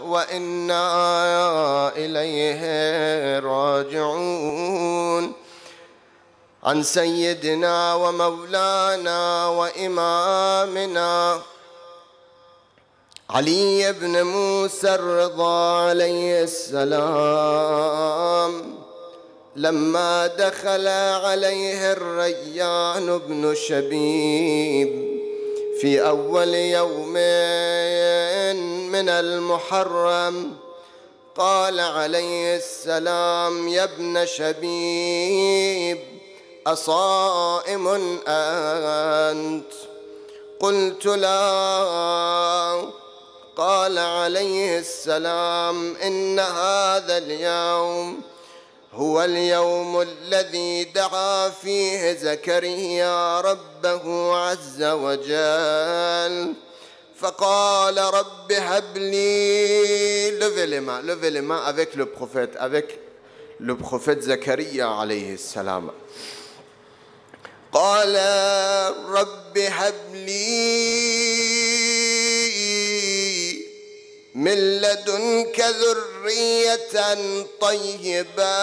وإنا إليه راجعون. عن سيدنا ومولانا وإمامنا علي بن موسى الرضا عليه السلام لما دخل عليه الريان بن شبيب في أول يوم من المحرم، قال عليه السلام: يا ابن شبيب، أصائم أنت؟ قلت: لا. قال عليه السلام: إن هذا اليوم هو اليوم الذي دعا فيه زكريا ربه عز وجل فقال: رب هب لي. Levez les mains avec le prophète Zakaria عليه السلام. قال: رب هب لي من لدنك ذرية طيبة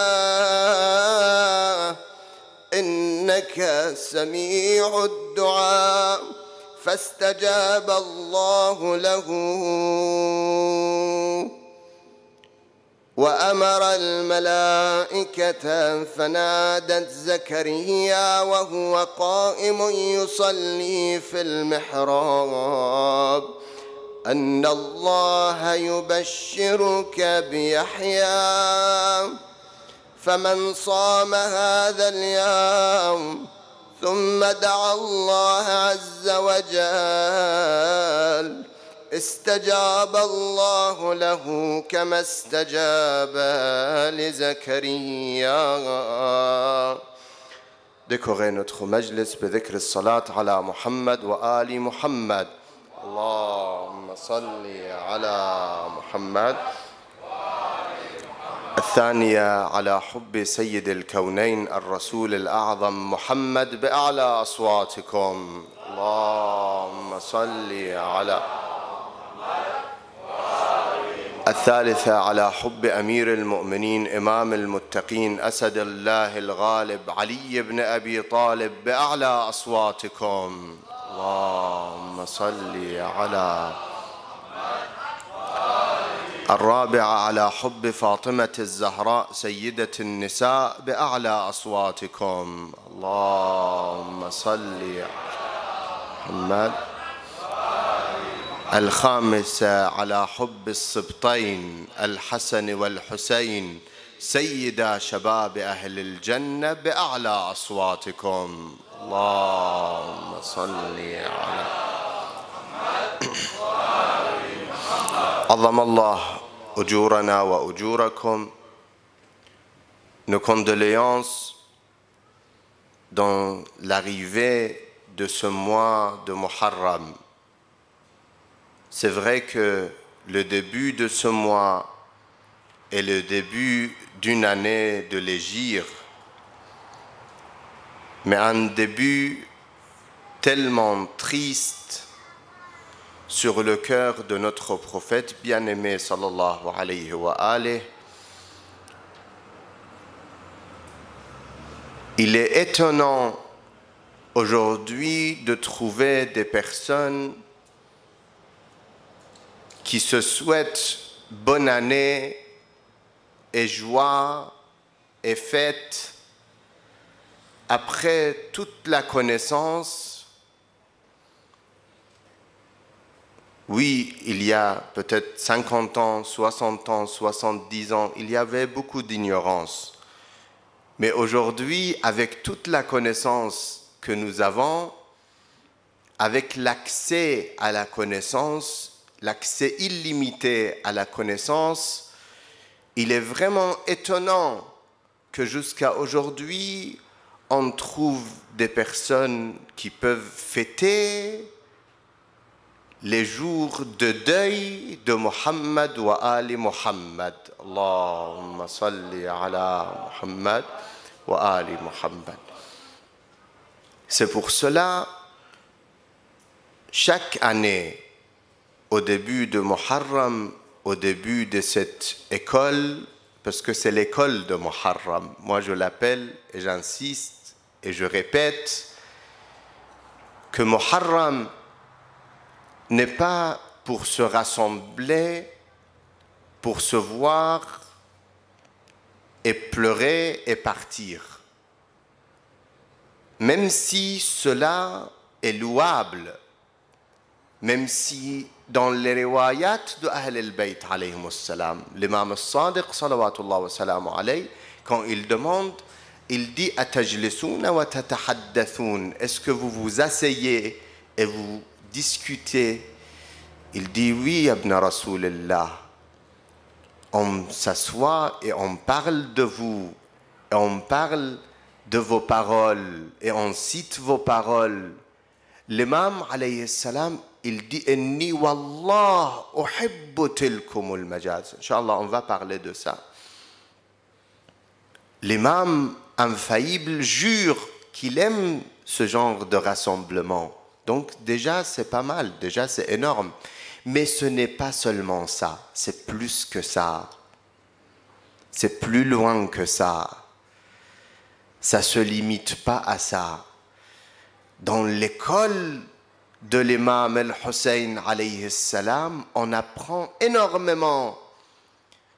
إنك سميع الدعاء. فاستجاب الله له وأمر الملائكة فنادت زكريا وهو قائم يصلي في المحراب أن الله يبشرك بيحيى. فمن صام هذا اليوم ثم دعا الله عز وجل استجاب الله له كما استجاب لزكريا. Décorez notre majlis بذكر الصلاة على محمد وآل محمد. اللهم صل على محمد. الثانية على حب سيد الكونين الرسول الأعظم محمد بأعلى أصواتكم. اللهم صل على. الثالثة على حب أمير المؤمنين إمام المتقين أسد الله الغالب علي بن أبي طالب بأعلى أصواتكم. اللهم صل على. الرابعة على حب فاطمة الزهراء سيدة النساء بأعلى أصواتكم. اللهم صل على محمد. الخامسة على حب السبطين الحسن والحسين سيدا شباب أهل الجنة بأعلى أصواتكم. اللهم صل على. عظم الله أجورنا وأجوركم. Nos condoléances dans l'arrivée de ce mois de Muharram. C'est vrai que le début de ce mois est le début d'une année de l'hégire, mais un début tellement triste sur le cœur de notre prophète bien-aimé sallallahu alayhi wa alihi. Il est étonnant aujourd'hui de trouver des personnes qui se souhaitent bonne année et joie et fête après toute la connaissance. Oui, il y a peut-être 50 ans, 60 ans, 70 ans, il y avait beaucoup d'ignorance. Mais aujourd'hui, avec toute la connaissance que nous avons, avec l'accès à la connaissance, l'accès illimité à la connaissance, il est vraiment étonnant que jusqu'à aujourd'hui, on trouve des personnes qui peuvent fêter les jours de deuil de Muhammad wa Ali Muhammad. Allahumma salli ala Muhammad wa Ali Muhammad. C'est pour cela, chaque année, au début de Muharram, au début de cette école, parce que c'est l'école de Muharram. Moi, je l'appelle et j'insiste et je répète que Muharram n'est pas pour se rassembler, pour se voir et pleurer et partir. Même si cela est louable, même si dans les riwayat de Ahl al-Bayt alayhimus salam, l'imam al-Sadiq salawatullah wa salamu alayhi, quand il demande, il dit atajlisuna wa tatahaddathun, est-ce que vous vous asseyez et vous discutez? Il dit oui, ibn Rasulillah. On s'assoit et on parle de vous, et on parle de vos paroles, et on cite vos paroles. L'imam alayhi salam, il dit inni wallah uhibbu tilkumul majaz. Inch'Allah, on va parler de ça. L'imam infaillible jure qu'il aime ce genre de rassemblement. Donc déjà, c'est pas mal, déjà c'est énorme. Mais ce n'est pas seulement ça, c'est plus que ça. C'est plus loin que ça. Ça ne se limite pas à ça. Dans l'école de l'imam al-Hussein alayhi salam, on apprend énormément.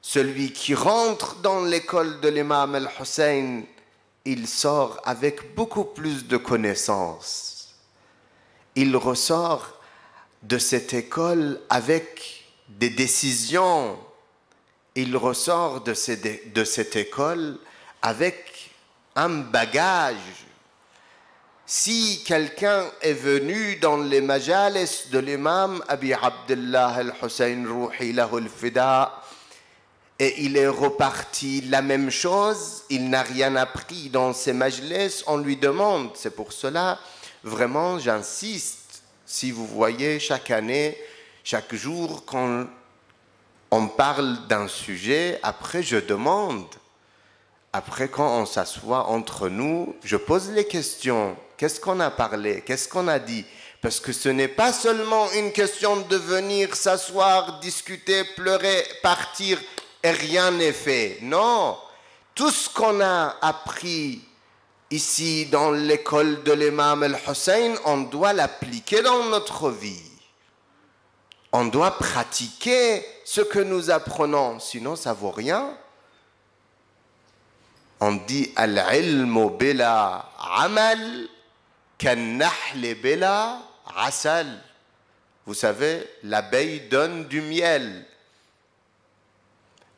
Celui qui rentre dans l'école de l'imam al-Hussein, il sort avec beaucoup plus de connaissances. Il ressort de cette école avec des décisions. Il ressort de cette école avec un bagage. Si quelqu'un est venu dans les majalis de l'imam Abi Abdullah al-Hussein Ruhi lahu al-Fida et il est reparti la même chose, il n'a rien appris dans ces majlis, on lui demande. C'est pour cela, vraiment, j'insiste. Si vous voyez chaque année, chaque jour, quand on parle d'un sujet, après je demande. Après, quand on s'assoit entre nous, je pose les questions. Qu'est-ce qu'on a parlé? Qu'est-ce qu'on a dit? Parce que ce n'est pas seulement une question de venir s'asseoir, discuter, pleurer, partir et rien n'est fait. Non, tout ce qu'on a appris ici dans l'école de l'imam al-Hussein, on doit l'appliquer dans notre vie. On doit pratiquer ce que nous apprenons, sinon ça ne vaut rien. On dit al-ilmu bila amal kan-nahl bila asal. Vous savez, l'abeille donne du miel.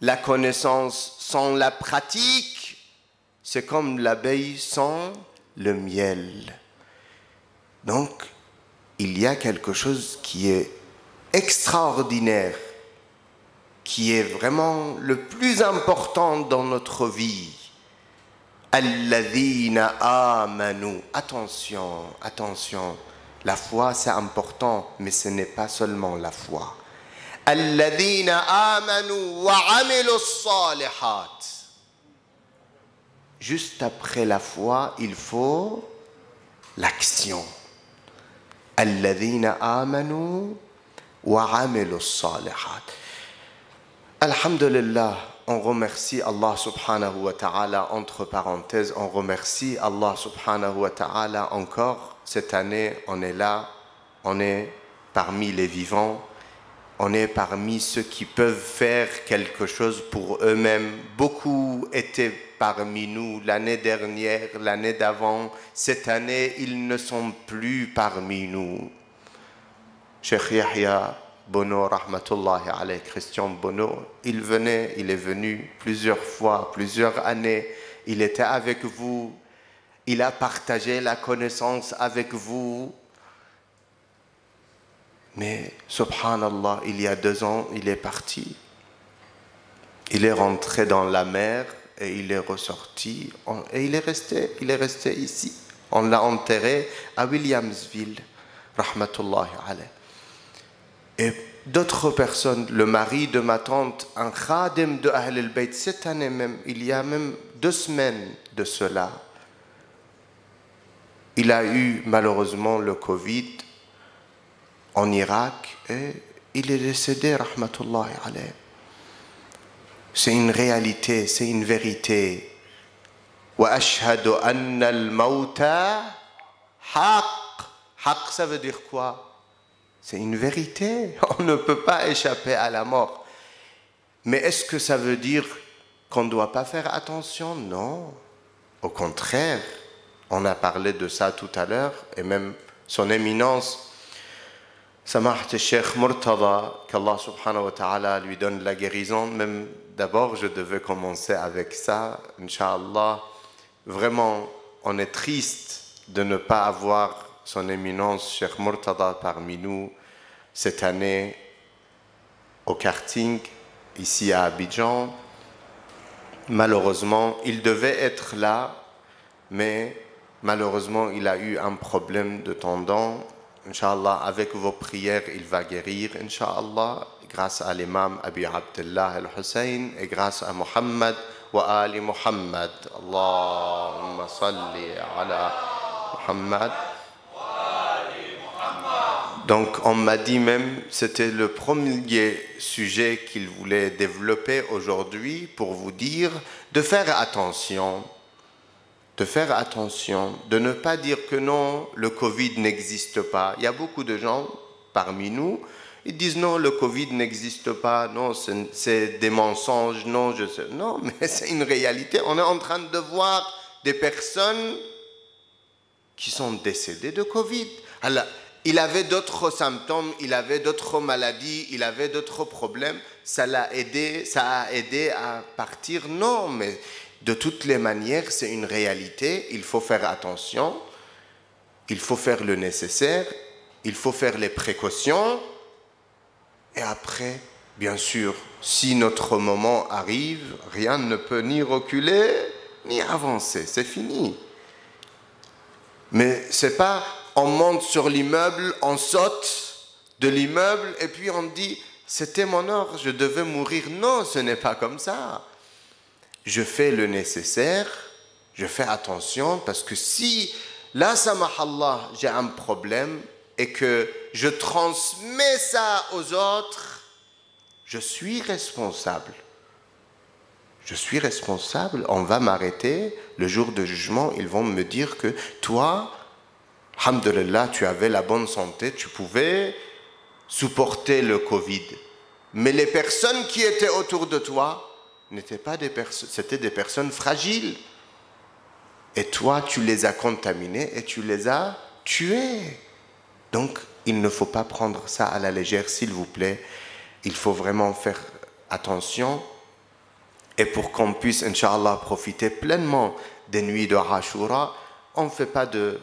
La connaissance sans la pratique, c'est comme l'abeille sans le miel. Donc, il y a quelque chose qui est extraordinaire, qui est vraiment le plus important dans notre vie. Alladhina amanu. Attention, attention. La foi, c'est important, mais ce n'est pas seulement la foi. Alladhina amanu wa amilu s-salihat. Juste après la foi, il faut l'action. Alladhina amanu wa amilu s-salihat. Alhamdulillah. On remercie Allah subhanahu wa ta'ala, entre parenthèses, on remercie Allah subhanahu wa ta'ala encore. Cette année, on est là, on est parmi les vivants, on est parmi ceux qui peuvent faire quelque chose pour eux-mêmes. Beaucoup étaient parmi nous l'année dernière, l'année d'avant. Cette année, ils ne sont plus parmi nous. Cheikh Yahya Bono, rahmatullahi alayhi, Christian Bono, il est venu plusieurs fois, plusieurs années, il était avec vous, il a partagé la connaissance avec vous. Mais, subhanallah, il y a 2 ans, il est parti. Il est rentré dans la mer et il est ressorti et il est resté ici. On l'a enterré à Williamsville, rahmatullahi alayhi. Et d'autres personnes, le mari de ma tante, un khadim de Ahl al-Bayt, cette année même, il y a même 2 semaines de cela, il a eu malheureusement le Covid en Irak et il est décédé, rahmatullahi alayh. C'est une réalité, c'est une vérité. وَأَشْهَدُ أَنَّ الْمَوْتَ حَقٌّ. Haq, ça veut dire quoi? C'est une vérité. On ne peut pas échapper à la mort. Mais est-ce que ça veut dire qu'on ne doit pas faire attention? Non. Au contraire, on a parlé de ça tout à l'heure, et même son éminence, Samahat al-Sheikh Murtada, qu'Allah subhanahu wa ta'ala lui donne la guérison. Même d'abord, je devais commencer avec ça, Inch'Allah. Vraiment, on est triste de ne pas avoir son éminence, Sheikh Murtada, parmi nous cette année au karting, ici à Abidjan. Malheureusement, il devait être là, mais malheureusement, il a eu un problème de tendon. Inch'Allah, avec vos prières, il va guérir, Inch'Allah, grâce à l'imam Abi Abdullah al-Hussein et grâce à Muhammad wa Ali Muhammad. Allahumma salli ala Muhammad. Donc, on m'a dit même, c'était le premier sujet qu'il voulait développer aujourd'hui pour vous dire de faire attention. De faire attention, de ne pas dire que non, le Covid n'existe pas. Il y a beaucoup de gens parmi nous, ils disent non, le Covid n'existe pas, non, c'est des mensonges, non, je sais. Non, mais c'est une réalité. On est en train de voir des personnes qui sont décédées de Covid. Alors, il avait d'autres symptômes, il avait d'autres maladies, il avait d'autres problèmes. Ça a aidé à partir. Non, mais de toutes les manières, c'est une réalité. Il faut faire attention. Il faut faire le nécessaire. Il faut faire les précautions. Et après, bien sûr, si notre moment arrive, rien ne peut ni reculer, ni avancer. C'est fini. Mais c'est pas, on monte sur l'immeuble, on saute de l'immeuble et puis on dit, c'était mon heure, je devais mourir. Non, ce n'est pas comme ça. Je fais le nécessaire, je fais attention, parce que si, là, samahallah, j'ai un problème et que je transmets ça aux autres, je suis responsable. Je suis responsable, on va m'arrêter, le jour de jugement, ils vont me dire que toi, alhamdulillah, tu avais la bonne santé, tu pouvais supporter le Covid. Mais les personnes qui étaient autour de toi, n'étaient pas des personnes, c'était des personnes fragiles. Et toi, tu les as contaminées et tu les as tuées. Donc, il ne faut pas prendre ça à la légère, s'il vous plaît. Il faut vraiment faire attention. Et pour qu'on puisse, Inch'Allah, profiter pleinement des nuits de Ashura, on ne fait pas de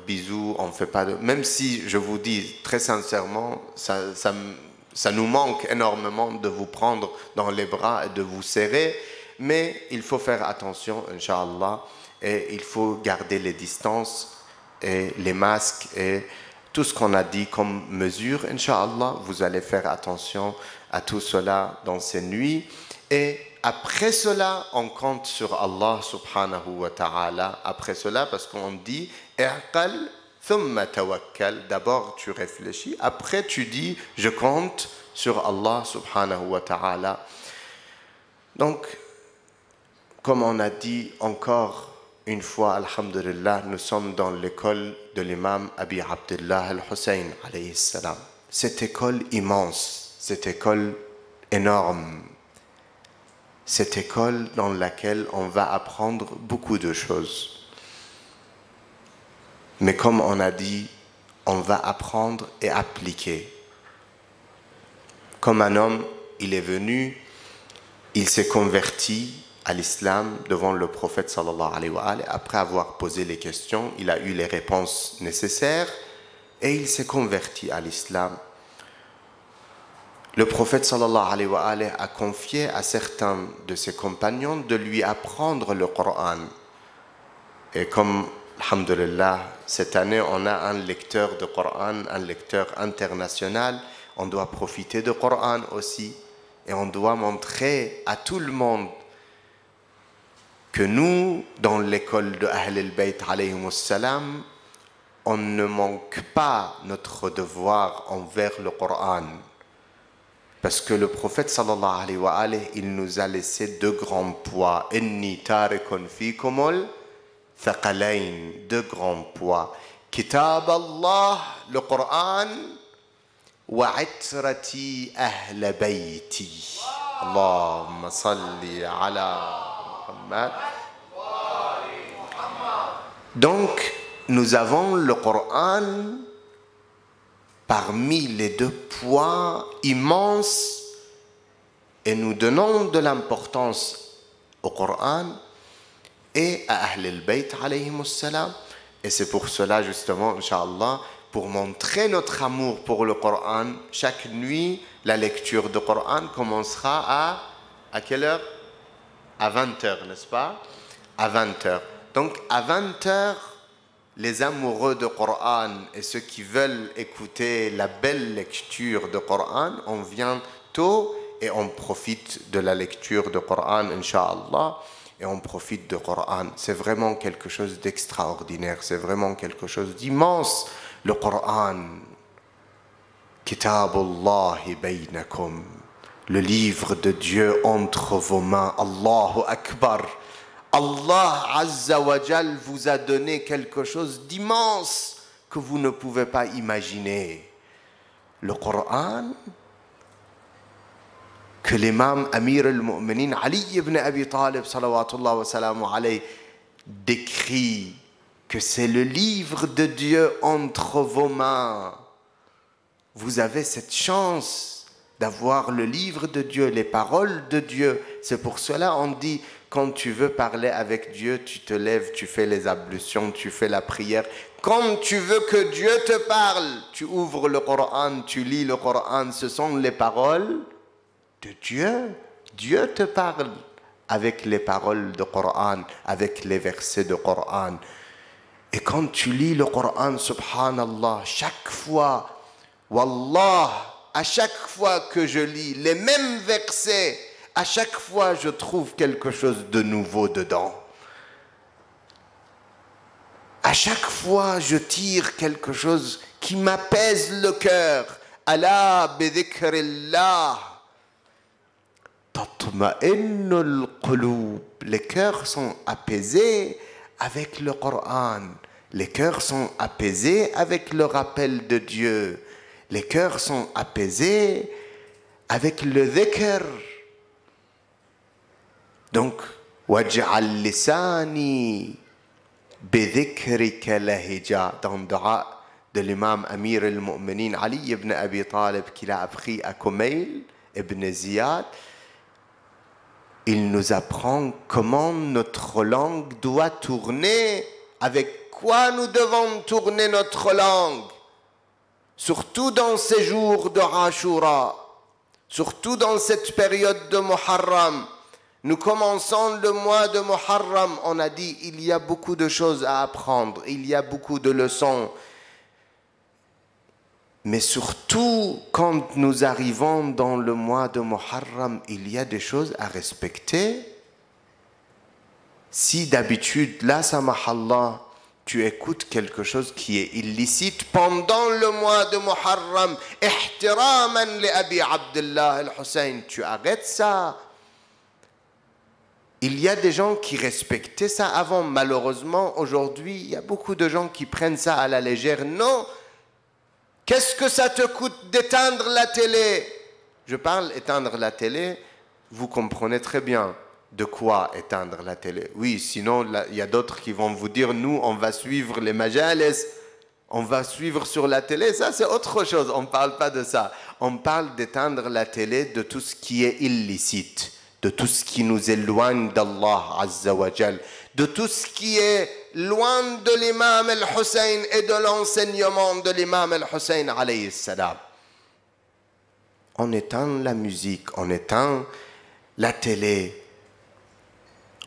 bisous, on ne fait pas de... Même si, je vous dis très sincèrement, ça nous manque énormément de vous prendre dans les bras et de vous serrer, mais il faut faire attention, Inch'Allah, et il faut garder les distances et les masques et tout ce qu'on a dit comme mesure. Inch'Allah, vous allez faire attention à tout cela dans ces nuits. Et après cela, on compte sur Allah subhanahu wa ta'ala. Après cela, parce qu'on dit « I'qal thumma tawakkal ». D'abord, tu réfléchis. Après, tu dis « Je compte sur Allah subhanahu wa ta'ala ». Donc, comme on a dit encore une fois, alhamdulillah, nous sommes dans l'école de l'imam Abi Abdullah al-Hussein, alayhi salam. Cette école immense, cette école énorme, cette école dans laquelle on va apprendre beaucoup de choses. Mais comme on a dit, on va apprendre et appliquer. Comme un homme, il est venu, il s'est converti à l'islam devant le prophète sallallahu alayhi wa sallam. Après avoir posé les questions, il a eu les réponses nécessaires et il s'est converti à l'islam. Le prophète sallallahu alayhi wa sallam a confié à certains de ses compagnons de lui apprendre le Coran. Et comme, alhamdulillah, cette année on a un lecteur de Coran, un lecteur international, on doit profiter du Coran aussi. Et on doit montrer à tout le monde que nous, dans l'école de Ahl al-Bayt alayhimus salam, on ne manque pas notre devoir envers le Coran. Parce que le prophète sallallahu alayhi wa alayhi, il nous a laissé deux grands poids. Inni tarikun fikumul thaqalain, deux grands poids. Kitab Allah, le Coran, wa itrati ahl bayti. Allahumma salli ala Muhammad. Donc, nous avons le Coran parmi les deux poids immenses et nous donnons de l'importance au Coran et à Ahl al-Bayt alayhimus salam. Et c'est pour cela justement, Inch'Allah, pour montrer notre amour pour le Coran, chaque nuit, la lecture du Coran commencera à quelle heure? À 20h, n'est-ce pas? À 20h. Donc à 20h, les amoureux du Coran et ceux qui veulent écouter la belle lecture du Coran, on vient tôt et on profite de la lecture du Coran, Inch'Allah, et on profite du Coran. C'est vraiment quelque chose d'extraordinaire, c'est vraiment quelque chose d'immense, le Coran. Kitabullahi baynakum, le livre de Dieu entre vos mains. Allahu Akbar. Allah Azza wa Jal vous a donné quelque chose d'immense que vous ne pouvez pas imaginer. Le Coran, que l'imam Amir al-Mu'minin Ali ibn Abi Talib salawatullah wa salamu alayhi décrit que c'est le livre de Dieu entre vos mains. Vous avez cette chance d'avoir le livre de Dieu, les paroles de Dieu. C'est pour cela on dit, quand tu veux parler avec Dieu, tu te lèves, tu fais les ablutions, tu fais la prière. Quand tu veux que Dieu te parle, tu ouvres le Coran, tu lis le Coran. Ce sont les paroles de Dieu. Dieu te parle avec les paroles du Coran, avec les versets du Coran. Et quand tu lis le Coran, subhanallah, chaque fois, wallah, à chaque fois que je lis les mêmes versets, à chaque fois je trouve quelque chose de nouveau dedans. À chaque fois je tire quelque chose qui m'apaise le cœur. Ala bi dhikrillah tatma'innul qulub. Les cœurs sont apaisés avec le Coran. Les cœurs sont apaisés avec le rappel de Dieu. Les cœurs sont apaisés avec le dhikr. Donc, waj'al lisani bi dhikrika lahija, dans le dua de l'imam Amir al-Mu'minin Ali ibn Abi Talib qu'il a appris à Kumail ibn Ziyad, il nous apprend comment notre langue doit tourner, avec quoi nous devons tourner notre langue. Surtout dans ces jours de Ashura, surtout dans cette période de Muharram. Nous commençons le mois de Muharram, on a dit il y a beaucoup de choses à apprendre, il y a beaucoup de leçons. Mais surtout, quand nous arrivons dans le mois de Muharram, il y a des choses à respecter. Si d'habitude, là, samahallah, tu écoutes quelque chose qui est illicite pendant le mois de Muharram, ihtiraman li Abi Abdullah al-Hussein, tu arrêtes ça. Il y a des gens qui respectaient ça avant. Malheureusement, aujourd'hui, il y a beaucoup de gens qui prennent ça à la légère. Non. Qu'est-ce que ça te coûte d'éteindre la télé? Je parle éteindre la télé, vous comprenez très bien de quoi éteindre la télé. Oui, sinon, il y a d'autres qui vont vous dire, nous, on va suivre les majalis, on va suivre sur la télé. Ça, c'est autre chose, on ne parle pas de ça. On parle d'éteindre la télé de tout ce qui est illicite, de tout ce qui nous éloigne d'Allah Azza wa Jal, de tout ce qui est loin de l'imam al-Hussein et de l'enseignement de l'imam al-Hussein alayhi salam. On éteint la musique, on éteint la télé,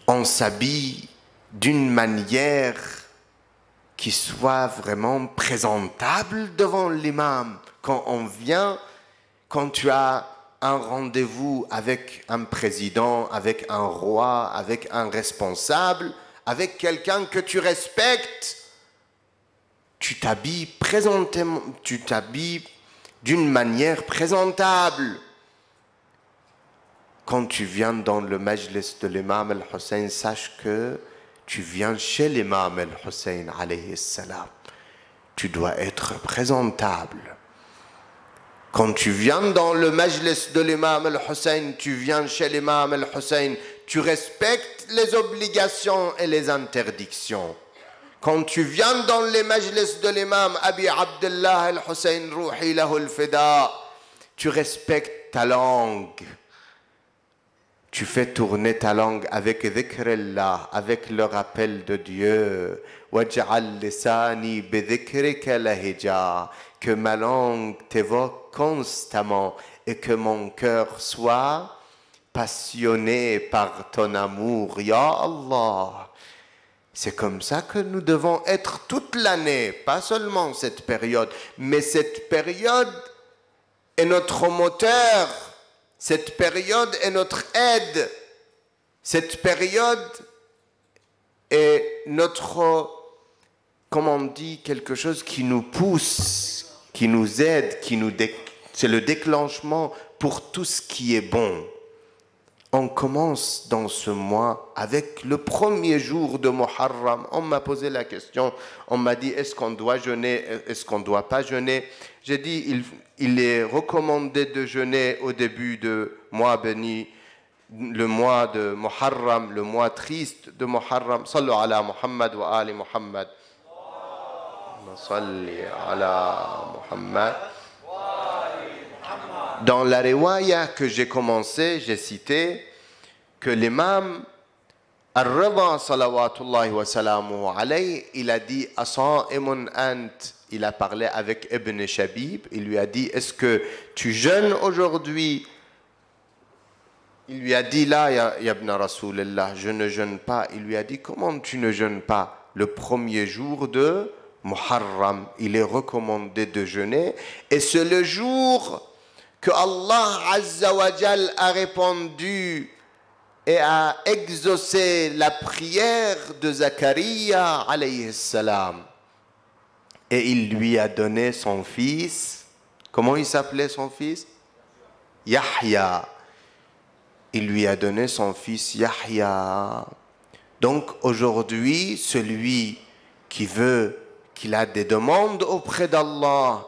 on s'habille d'une manière qui soit vraiment présentable devant l'imam. Quand on vient, quand tu as un rendez-vous avec un président, avec un roi, avec un responsable, avec quelqu'un que tu respectes, tu t'habilles d'une manière présentable. quand tu viens dans le majlis de l'imam al-Hussein, sache que tu viens chez l'imam al-Hussein alayhi salam. Tu dois être présentable. Quand tu viens dans le majlis de l'imam al-Hussein, tu viens chez l'imam al-Hussein, tu respectes les obligations et les interdictions. Quand tu viens dans les majlis de l'imam Abi Abdullah al-Hussein Ruhi lahu al-Fida, tu respectes ta langue. Tu fais tourner ta langue avec dhikrillah, avec le rappel de Dieu. Waj'al lisani bi dhikrika lahija, que ma langue t'évoque constamment et que mon cœur soit passionné par ton amour, ya Allah. C'est comme ça que nous devons être toute l'année, pas seulement cette période, mais cette période est notre moteur, cette période est notre aide, cette période est notre, comme on dit, quelque chose qui nous pousse, qui nous aide, c'est le déclenchement pour tout ce qui est bon. On commence dans ce mois avec le premier jour de Muharram. On m'a posé la question, on m'a dit est-ce qu'on doit jeûner, est-ce qu'on ne doit pas jeûner? J'ai dit il est recommandé de jeûner au début de mois béni, le mois de Muharram, le mois triste de Muharram. Sallu ala Muhammad wa ali Muhammad. Salli ala Muhammad. Dans la riwaya que j'ai commencé, j'ai cité que l'imam Ar-Rida salawatullahi wa salamuhu alayhi, il a dit « Asa'imun ant » il a parlé avec Ibn Shabib, il lui a dit « Est-ce que tu jeûnes aujourd'hui ?» Il lui a dit « Là, ya ibn Rasulillah, je ne jeûne pas. » Il lui a dit « Comment tu ne jeûnes pas le premier jour de Muharram, il est recommandé de jeûner et c'est le jour que Allah Azza wa Jal a répondu et a exaucé la prière de Zacharia alayhi salam. Et il lui a donné son fils. Comment il s'appelait son fils? Yahya. Il lui a donné son fils Yahya. Donc aujourd'hui, celui qui veut, qu'il a des demandes auprès d'Allah,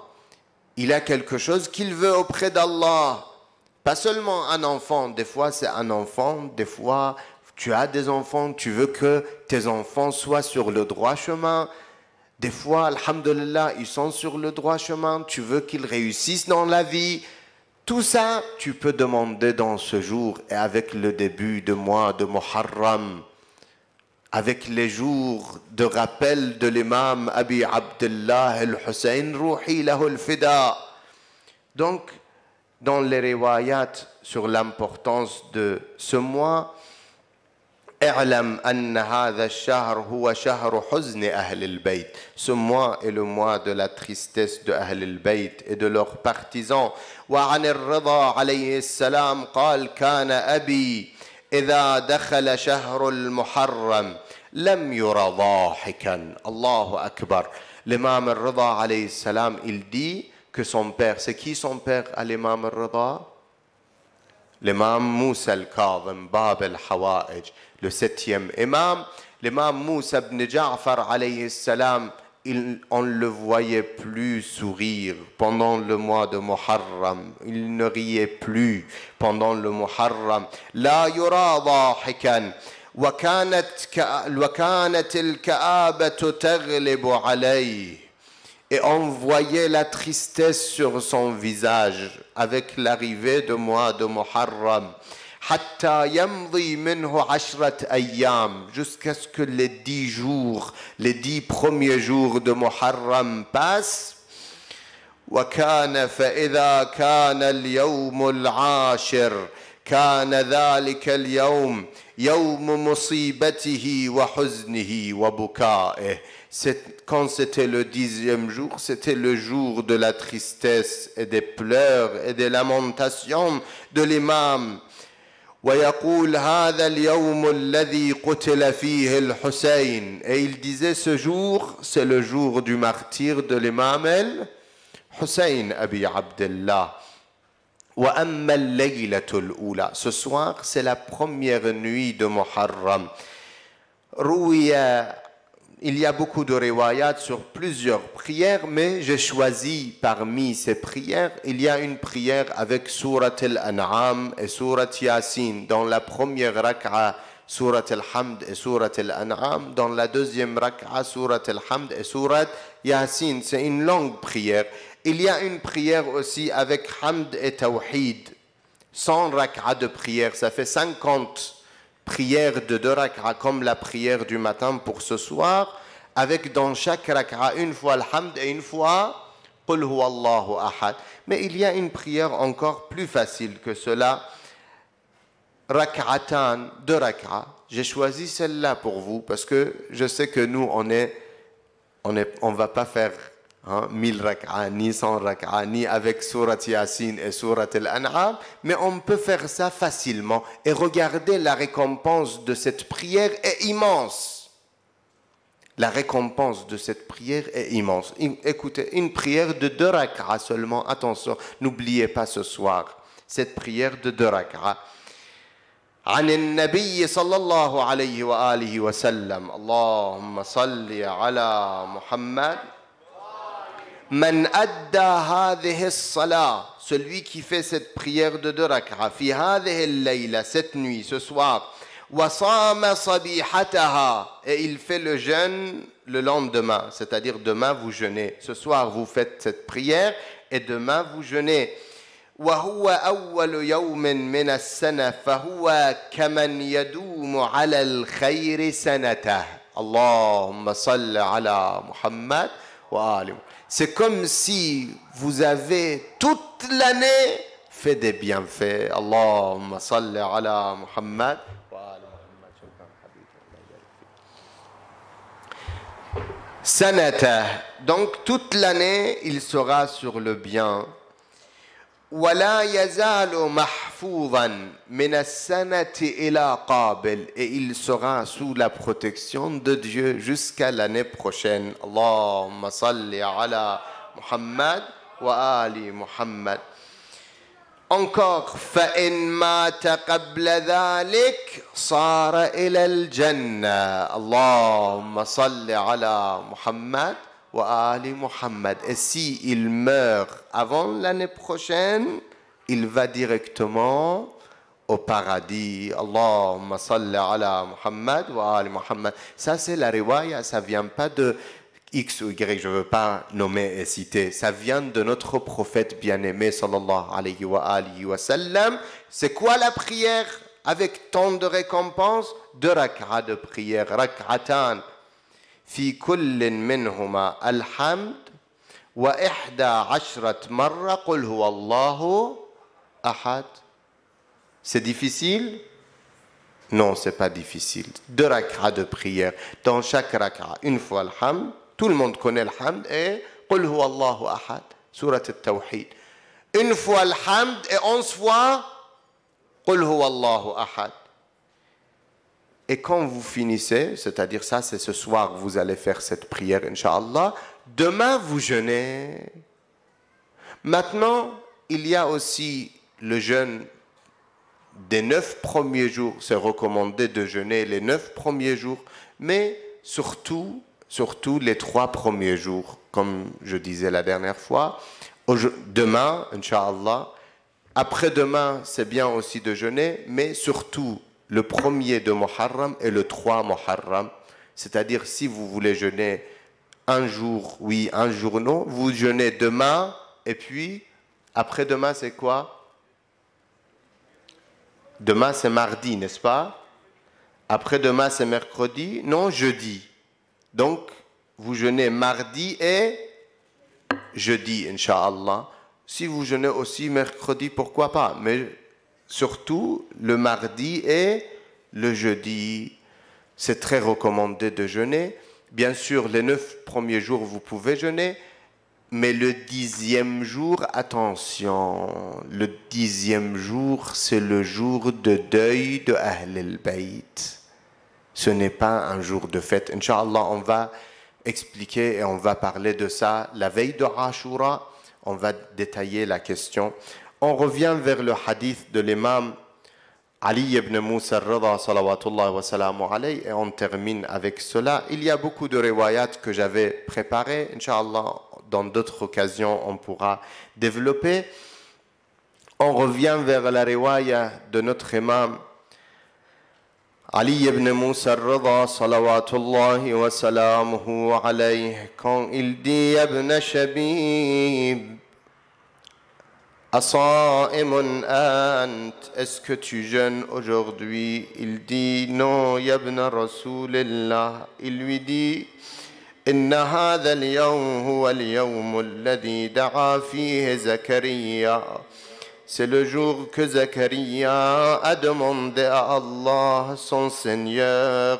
il a quelque chose qu'il veut auprès d'Allah. Pas seulement un enfant, des fois c'est un enfant, des fois tu as des enfants, tu veux que tes enfants soient sur le droit chemin. Des fois, alhamdulillah, ils sont sur le droit chemin, tu veux qu'ils réussissent dans la vie. Tout ça, tu peux demander dans ce jour et avec le début de mois de Muharram, avec les jours de rappel de l'imam Abi Abdullah al-Hussein Ruhi lahu al-Fida. Donc, dans les riwayat sur l'importance de ce mois, اعلم أن هذا الشهر هو شهر حزن أهل البيت. Ce mois est le mois de la tristesse de أهل البيت et de leurs partisans. وعن الرضا عليه السلام قال كان أبي إذا دخل شهر المحرم لم ير ضاحكا. الله أكبر. L'imam al-Rida alayhi salam, il dit que son père, c'est qui son père à l'imam al-Rida? L'imam Moussa al-Kadhim, Bab al-Hawa'ij, le 7e imam. L'imam Moussa ibn Ja'far alayhi salam, on ne le voyait plus sourire pendant le mois de Muharram. Il ne riait plus pendant le Muharram. La yura dahikan. وكانت الكآبة تغلب عليه. Et on voyait la tristesse sur son visage avec l'arrivée du mois de Muharram. حتى يمضي منه 10 أيام, jusqu'à ce que les 10 jours, les 10 premiers jours de Muharram passent. وكان فإذا كان اليوم العاشر كان ذلك اليوم يوم مصيبته وحزنه وبكائه. Quand c'était le 10e jour, c'était le jour de la tristesse et des pleurs et des lamentations de l'imam. ويقول هذا اليوم الذي قتل فيه الحسين. Et il disait ce jour, c'est le jour du martyre de l'imam el-Hussein Abi Abdullah. وَأَمَّا اللَّيْلَةُ الْأُولَى. Ce soir, c'est la première nuit de Muharram. Il y a beaucoup de riwayat sur plusieurs prières, mais j'ai choisi parmi ces prières, il y a une prière avec Surat Al-An'am et Surat Yasin. Dans la première rak'a, Surat Al-Hamd et Surat Al-An'am. Dans la deuxième rak'a, Surat Al-Hamd et Surat Yasin. C'est une longue prière. Il y a une prière aussi avec Hamd et Tawhid. 100 rak'a de prière, ça fait 50 prières de 2 rak'a comme la prière du matin pour ce soir, avec dans chaque rak'a une fois Al-Hamd et une fois Qul huwa Allahu ahad. Mais il y a une prière encore plus facile que cela. Rak'atan, 2 rak'a. J'ai choisi celle-là pour vous parce que je sais que nous on va pas faire 1000 rak'a, ni 100 rak'a, ni avec Surat Yasin et Surat Al-An'am, mais on peut faire ça facilement. Et regardez, la récompense de cette prière est immense. La récompense de cette prière est immense. Écoutez, une prière de 2 rak'a seulement. Attention, n'oubliez pas ce soir cette prière de 2 rak'a. عن النبي صلى الله عليه وآله وسلم اللهم صل على محمد من أدى هذه الصلاة. Celui qui fait cette prière de 2 rak'a في هذه الليلة, cette nuit, ce soir, وصام صبيحتها, et il fait le jeûne le lendemain, c'est-à-dire demain vous jeûnez. Ce soir vous faites cette prière et demain vous jeûnez. وهو أول يوم من السنة فهو كمن يدوم على الخير سنته. اللهم صل على محمد وآله. C'est comme si vous avez toute l'année fait des bienfaits. Allahumma salli ala Muhammad wa ala Muhammad. Sanata. Donc toute l'année, il sera sur le bien. ولا يزال محفوظا من السنة إلى قابل, et il sera sous la protection de Dieu jusqu'à l'année prochaine. Allahumma salli ala Muhammad wa ali Muhammad. Encore, فإن مات قبل ذلك صار إلى الجنة. اللهم صل على محمد wa ali Muhammad. Et si il meurt avant l'année prochaine, il va directement au paradis. Allahumma salli ala Muhammad wa ali Muhammad. Ça c'est la riwaya, ça vient pas de X ou Y, je veux pas nommer et citer. Ça vient de notre prophète bien-aimé sallallahu alayhi wa sallam. C'est quoi la prière avec tant de récompenses? 2 rak'a de prière, rak'atan. في كل منهما الحمد وإحدى عشرة مرة قل هو الله أحد. C'est difficile? Non, c'est pas difficile. 2 rak'a de prière. Dans chaque rak'a, une fois al-hamd, tout le monde connaît al-hamd, et قل هو الله أحد, surat al-tawhid. Une fois al-hamd et 11 fois قل هو الله أحد. Et quand vous finissez, c'est-à-dire ça, c'est ce soir, vous allez faire cette prière, Inch'Allah. Demain, vous jeûnez. Maintenant, il y a aussi le jeûne des 9 premiers jours. C'est recommandé de jeûner les 9 premiers jours, mais surtout les 3 premiers jours, comme je disais la dernière fois. Demain, Inch'Allah. Après-demain, c'est bien aussi de jeûner, mais surtout le 1er de Muharram et le 3 Muharram. C'est-à-dire, si vous voulez jeûner un jour, oui, un jour non, vous jeûnez demain, et puis, après-demain, c'est quoi? Demain, c'est mardi, n'est-ce pas? Après-demain, c'est mercredi? Non, jeudi. Donc, vous jeûnez mardi et jeudi, Inch'Allah. Si vous jeûnez aussi mercredi, pourquoi pas? Mais surtout le mardi et le jeudi, c'est très recommandé de jeûner. Bien sûr, les 9 premiers jours, vous pouvez jeûner, mais le 10e jour, attention, le 10e jour, c'est le jour de deuil de Ahl al-Bayt. Ce n'est pas un jour de fête. Inch'Allah, on va expliquer et on va parler de ça la veille de Ashura. On va détailler la question. On revient vers le hadith de l'imam Ali ibn Musa al-Rida salawatullah wa salamu alayhi et on termine avec cela. Il y a beaucoup de riwayat que j'avais préparés. Inch'Allah, dans d'autres occasions, on pourra développer. On revient vers la riwaya de notre imam Ali ibn Musa al-Rida salawatullahi wa salamuhu alayhi quand il dit ibn Shabib Asaimun ant, est-ce que tu jeûnes aujourd'hui? Il dit non, yabna Rasulillah. Il lui dit Inna hadha al-yawm huwa al-yawm alladhi da'a fihi Zakaria. C'est le jour que Zakaria a demandé à Allah, son Seigneur,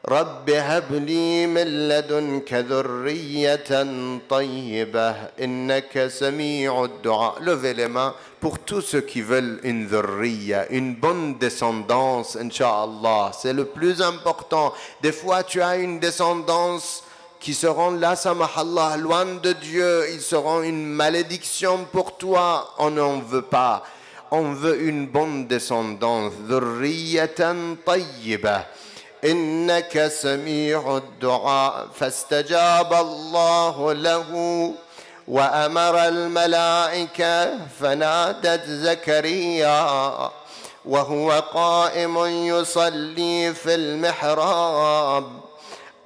رب هب لي من لدنك ذرية طيبة إنك سميع الدعاء. Levez les mains pour tous ceux qui veulent une dhurriya, une bonne descendance, Inch'Allah. C'est le plus important. Des fois, tu as une descendance qui seront là, samahallah, loin de Dieu. Ils seront une malédiction pour toi. On n'en veut pas. On veut une bonne descendance. dhurriyatan tayyibah. إنك سميع الدعاء فاستجاب الله له وأمر الملائكة فنادت زكريا وهو قائم يصلي في المحراب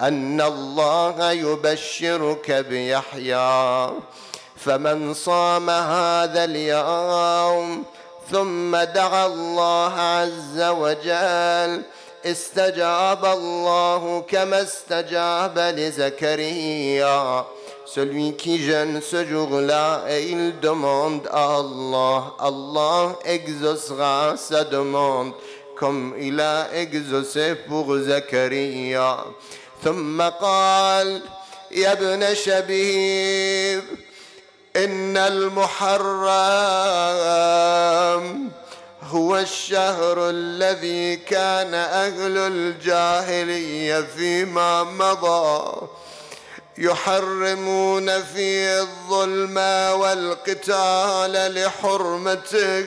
أن الله يبشرك بيحيى فمن صام هذا اليوم ثم دعا الله عز وجل استجاب الله كما استجاب لزكريا. Celui qui jeûne ce jour-là et il demande à Allah, Allah exaucera sa demande comme il a exaucé pour Zakaria. ثم قال يا ابن شبيب إن المحرم هو الشهر الذي كان أهل الجاهلية فيما مضى يحرمون فيه الظلم والقتال لحرمته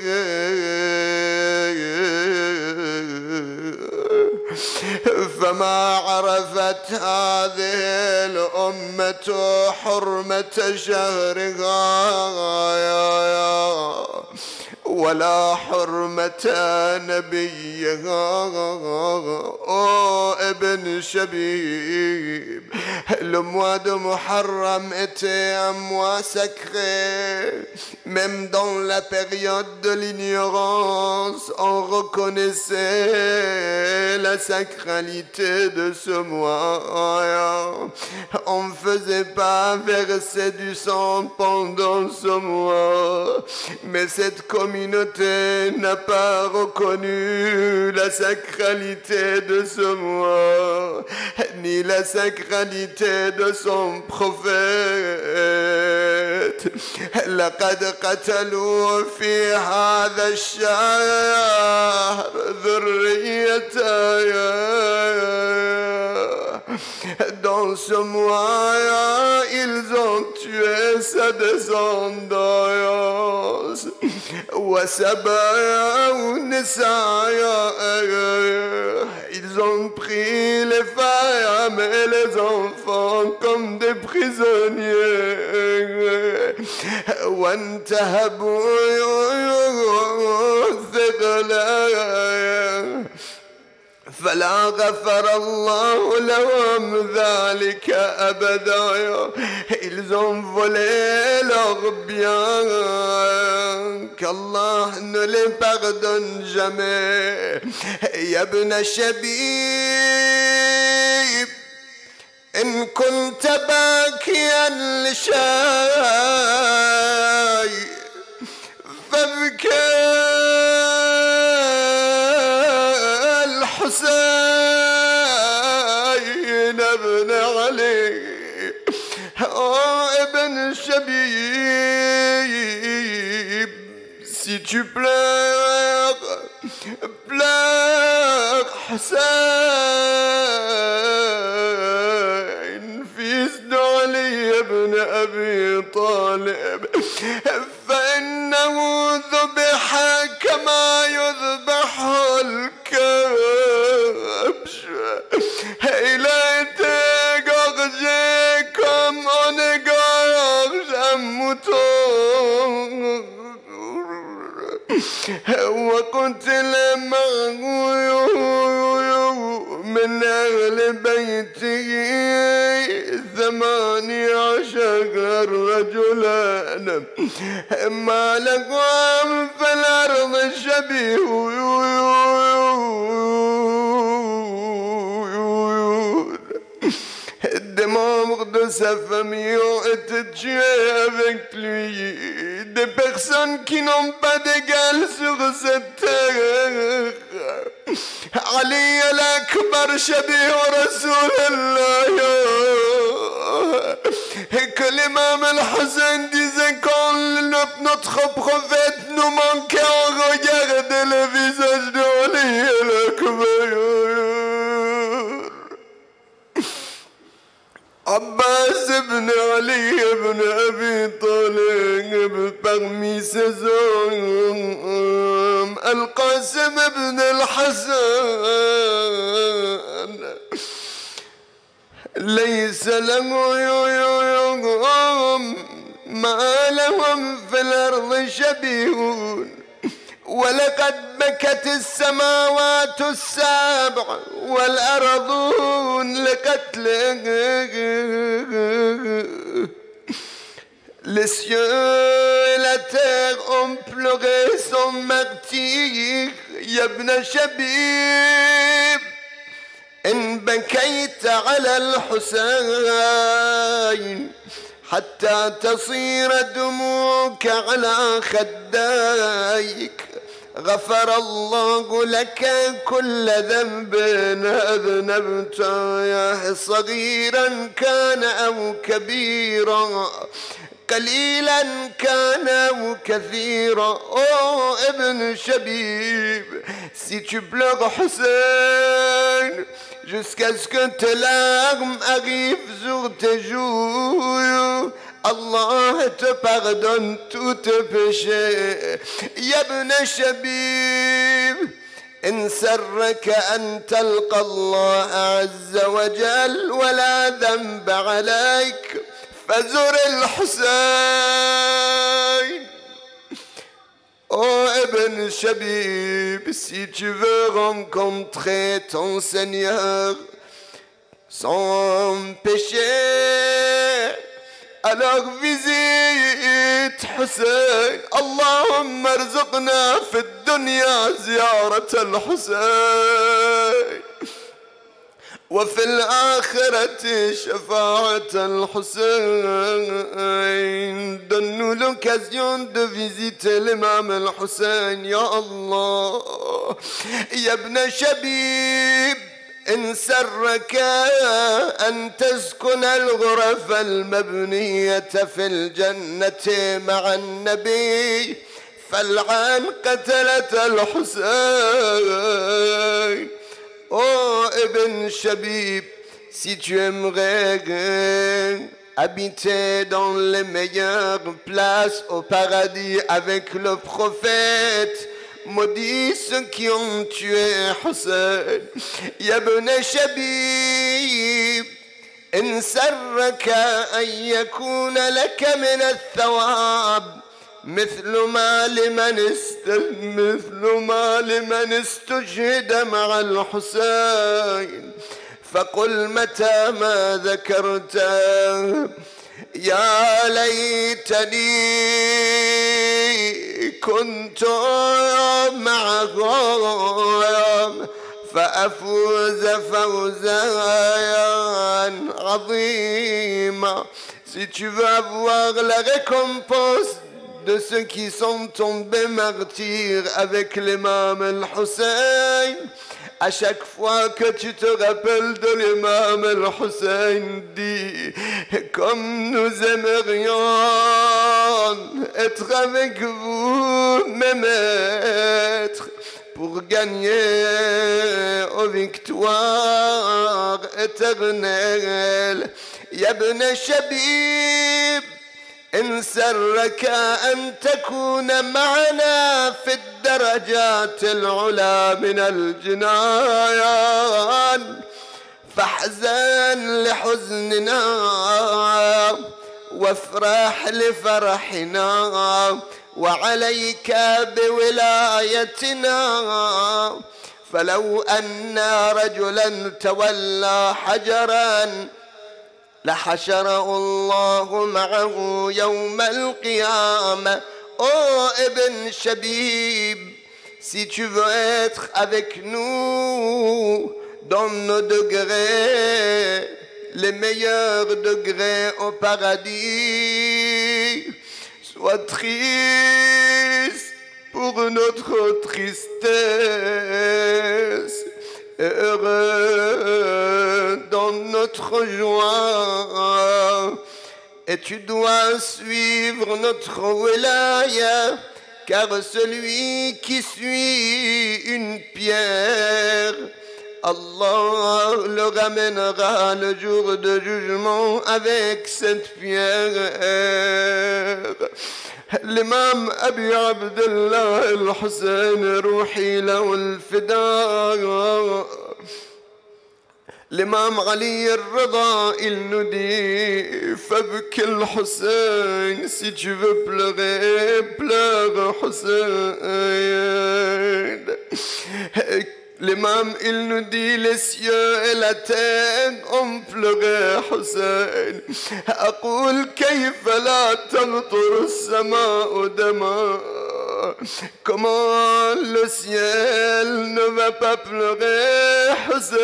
فما عرفت هذه الأمة حرمة شهرها ولا حرمة نبيها. Oh Ibn Shabib, le mois de Muharram était un mois sacré. Même dans la période de l'ignorance, on reconnaissait la sacralité de ce mois. On ne faisait pas verser du sang pendant ce mois. Mais cette communauté n'a pas reconnu la sacralité de ce mois, ni la sacralité de son prophète. لقد قتلوا في هذا الشهر ذرية. Dans ce mois, ils ont tué sa descendance. Ils ont pris les femmes et les enfants comme des prisonniers. فلا غفر الله لهم ذلك أبدا. Ils ont volé leurs biens, qu'Allah ne les pardonne jamais. يا ابن شبيب إن كنت باكيا لشيء فابكي حسين ابن علي. Oh Ibn Shabib, si tu pleures, pleure Hussein, fils d'Ali ibn Abi Talib. فإنه وقتل معه من أهل بيته 18 رجلا ما لكم في الأرض شبيه Membres de sa famille ont été tués avec lui, des personnes qui n'ont pas d'égal sur cette terre. Ali al-Akbar Shabih Rasulallah. Et que l'imam al-Hassan disait quand notre prophète nous manquait, on regardait le visage de Ali al-Akbar. Abbas ibn Ali ibn Abi Talib parmi ses hommes, Al-Qasim ibn Al-Hassan, ليس لهم ما لهم في الأرض شبيه ولقد بكت السماوات السبع والأرضون لقتله. Les cieux et la terre ont pleuré son martyre. يا ابن شبيب إن بكيت على الحسين حتى تصير دموعك على خديك غفر الله لك كل ذنب أذنبته صغيرا كان أو كبيرا قليلا كان أو كثيرا. Oh Ibn Shabib, si tu pleures Hussein jusqu'à ce que tes larmes arrivent sur tes joues, Allah te pardonne tous tes péchés. يا ابن شبيب إن سرك أن تلقى الله عز وجل ولا ذنب عليك فزر الحسين. Oh Ibn Shabib, si tu veux rencontrer ton Seigneur sans péché, alors visite Hussein. اللهم ارزقنا في الدنيا زيارة الحسين وفي الآخرة شفاعة الحسين. Donne-nous l'occasion de visiter l'imam al-Hussein, ya Allah. يا ابن شبيب إن سرك أن تسكن الغرف المبنية في الجنة مع النبي فالعن قتلة الحسين. Oh Ibn Shabib, si tu aimerais habiter dans les meilleures places au paradis avec le prophète, maudit ceux qui ont tué Hussein. يا ابن شبيب إن سرك أن يكون لك من الثواب مثل ما لمن استشهد مع الحسين فقل متى ما ذكرته يا ليتني كنت معهم فأفوز فوزا عظيما. Si tu veux avoir la récompense de ceux qui sont tombés martyrs avec l'imam al-Hussein, à chaque fois que tu te rappelles de l'imam al-Hussein, dis comme nous aimerions être avec vous, mes maîtres, pour gagner aux victoires éternelles. يا ابن شبيب إن سرك أن تكون معنا في الدرجات العلى من الجنان فاحزن لحزننا وافرح لفرحنا وعليك بولايتنا، فلو أن رجلا تولى حجرا لحشره الله معه يوم القيامة. Oh Ibn Shabib, si tu veux être avec nous dans nos degrés, les meilleurs degrés au paradis, sois triste pour notre tristesse et heureux dans notre joie. Et tu dois suivre notre wilaya, car celui qui suit une pierre, Allah le ramènera le jour de jugement avec cette pierre. L'imam Abi Abdullah al-Hussein Ruhi lahu al-Fida, l'imam Ali al-Rida, il nous dit Fabki al-Hussein, si tu veux pleurer, pleure Hussein. L'imam, il nous dit les cieux et la terre ont pleuré Hussein. أقول كيف لا تمطر السماء دما. Comment le ciel ne va pas pleurer حسين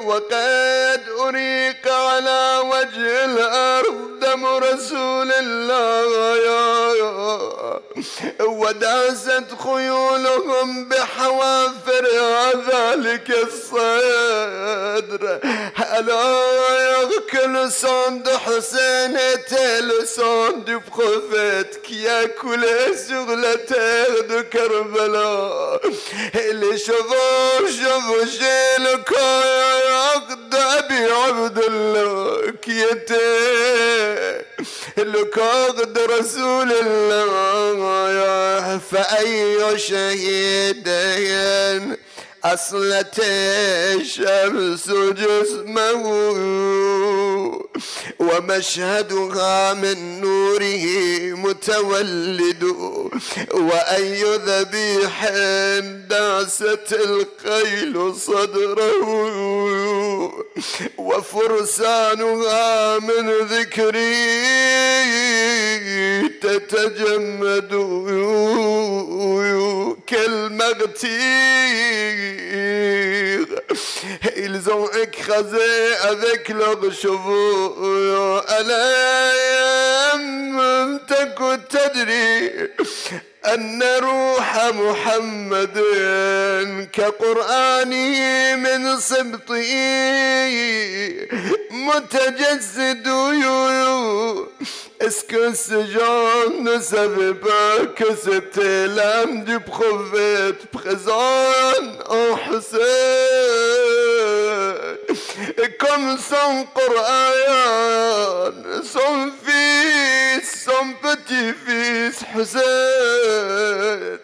وقد أريق على وجه الأرض دم رسول الله وداست خيولهم بحوافرها ذلك الصدر. Alors que le sang de Hussein était le sang du prophète qui a coulé sur la terre de Karbala, et les chevaux chevauchaient le corps d'Abi Abdullah qui était le corps de Rasulullah. فأي شهيد أصلت الشمس جسمه ومشهدها من نوره متولد، وأي ذبيح داست الخيل صدره وفرسانها من ذكري تتجمد كالمغتير. Ils ont écrasé avec leurs chevaux. ألم تكن تدري أن روح محمد كقرآنه من سبطه متجسد. Est-ce que ces gens ne savaient pas que c'était l'âme du prophète présente en Hussein, et comme son Coran, son fils, son petit-fils Hussein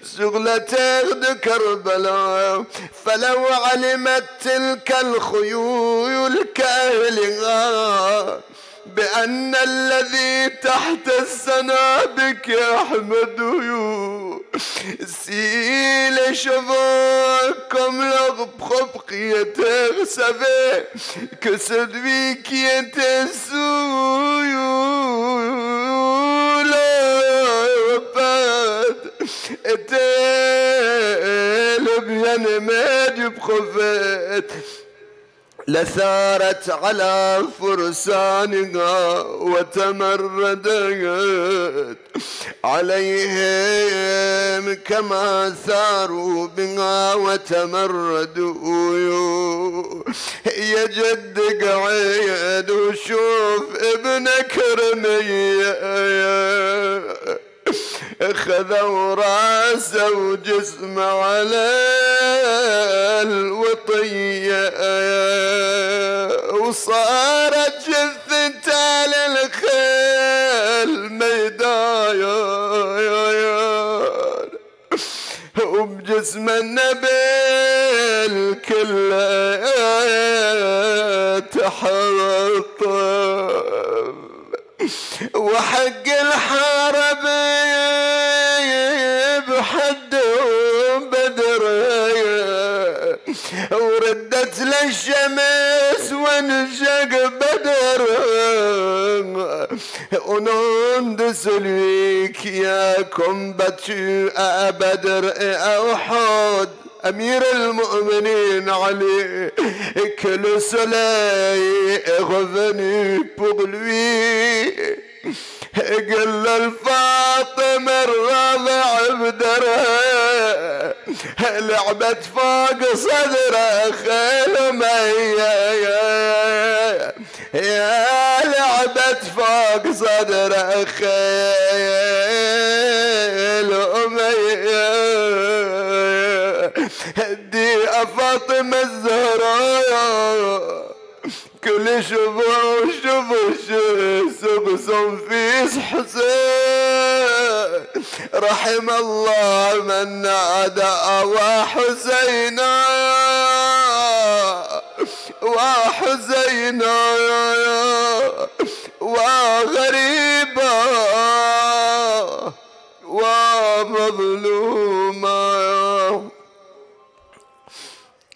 sur la terre de Karbala. فلو علمت تلك الخيول كاهلها بأن الذي تحت السنابك أحمد. Si les chevaux comme leur propriétaire savaient que celui qui était sous leur patte était le bien-aimé du prophète, لثارت على فرسانها وتمردت عليهم كما ثاروا بها وتمردوا. يا جد قعيد وشوف ابن كرمية خذوا راسه وجسمه على الوطية وصارت جثته للخيل ميدايا وبجسم النبيل كله تحطم. وحق الحرب بحدهم بدر، وردت للشمس وانشق بدر، on ont de celui qui a combattu à Badr et à Uhud, Amir al-Mu'minin Ali, et que le soleil est revenu pour lui. قال الفاطمة الرابع بدرها، لعبت فوق صدره خيل أمية، يا لعبت فوق صدره خيل أمية، دي فاطمة الزهراء كل شوفوا سقسم في حسين، رحم الله من نادى وحسينا وحسينا وغريبا ومظلوما.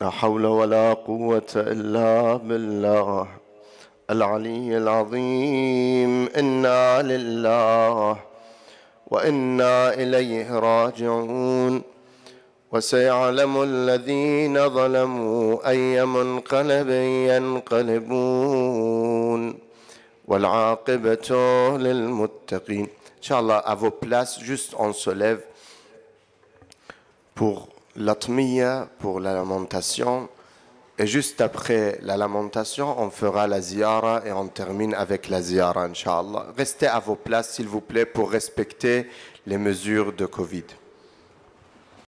لا حول ولا قوة إلا بالله العلي العظيم. إنا لله وإنا إليه راجعون. وسيعلم الذين ظلموا أي منقلب ينقلبون والعاقبة للمتقين. Inch'Allah, à vos places, juste on se lève pour l'atmiya, pour la lamentation, et juste après la lamentation on fera la ziyara et on termine avec la ziyara, Inch'Allah. Restez à vos places s'il vous plaît pour respecter les mesures de Covid.